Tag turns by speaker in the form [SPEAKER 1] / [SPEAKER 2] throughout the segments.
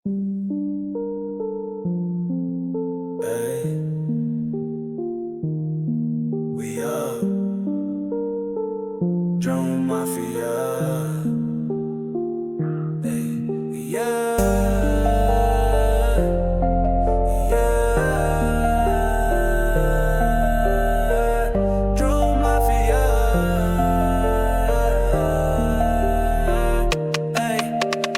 [SPEAKER 1] Hey, we up, Drone Mafia. Hey, yeah, Drone Mafia. Hey,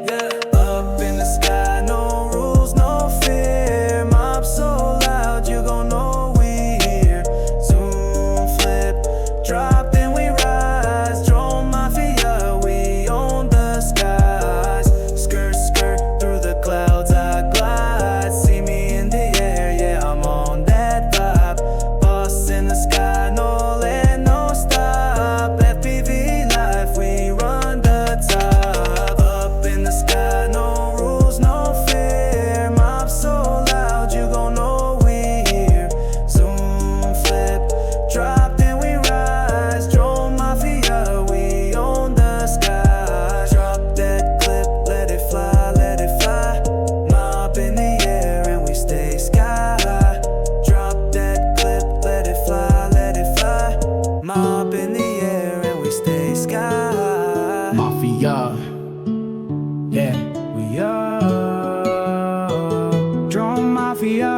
[SPEAKER 1] yeah, up in the sky, no rules, no fear. Mob so loud, you gon' know we here. Zoom, flip, drop, then we rise. Drone Mafia, we own the skies. Skirt, skirt, through the clouds I glide. See me in the air, yeah, I'm on that vibe. Boss in the sky, no land, no stop. FPV life, we run the top. Up in the sky, no rules, no fear. Mob so loud, you gon' know we here. Zoom, flip, drop, then we rise. Drone Mafia, we own the sky. Drop that clip, let it fly, let it fly. Mob in the air and we stay sky high. Drop that clip, let it fly, let it fly. Mob in the air and we stay sky high.
[SPEAKER 2] Mafia, yeah.
[SPEAKER 1] We are Drone Mafia,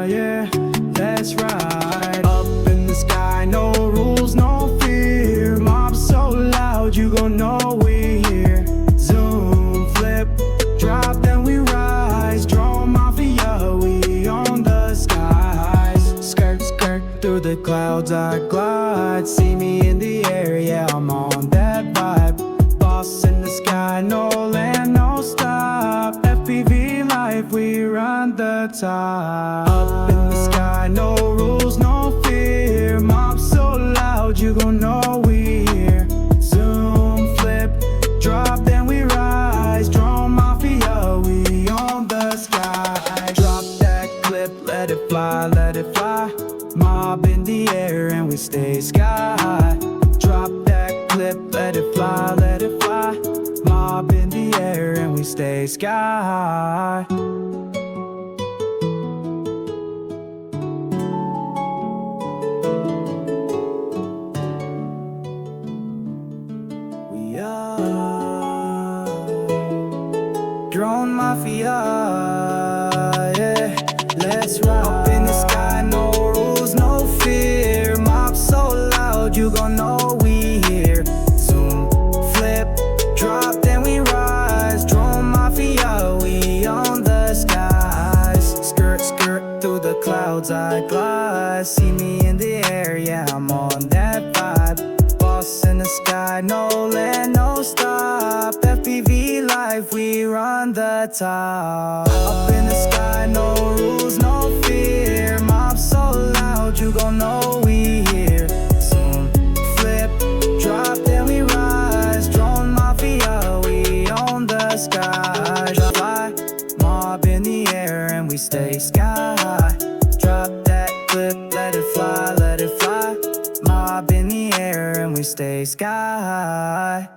[SPEAKER 1] yeah, that's right. Up in the sky, no rules, no fear. Mob so loud, you gon' know we here. Zoom, flip, drop, then we rise. Drone Mafia, we on the skies. Skirt, skirt, through the clouds I glide. See me in the air, yeah, I'm on that vibe. Boss in the sky, no land, no stop. FPV life, we run the top. Up in the sky, no rules, no fear. Mob so loud, you gon' know we here. Zoom, flip, drop, then we rise. Drone Mafia, we on the sky. Drop that clip, let it fly, let it fly. Mob in the air and we stay sky high. Drop that clip, let it fly, let it fly. Mob in the air and we stay sky high. We are Drone Mafia, yeah, let's ride. Up in the sky, no rules, no fear. Mob so loud, you gon' know we here. Zoom, flip, drop, then we rise. Drone Mafia, we on the skies. Skirt, skirt, through the clouds I glide. See me in the air, yeah, I'm on that vibe. Boss in the sky, no land, no stop. FPV life, we run the top. Up in the sky, no rules, no fear. Mob so loud, you gon' know we here. Zoom, flip, drop, then we rise. Drone Mafia, we own the sky. Fly, mob in the air and we stay sky high. Drop that clip, let it fly, let it fly. Mob in the air and we stay sky high.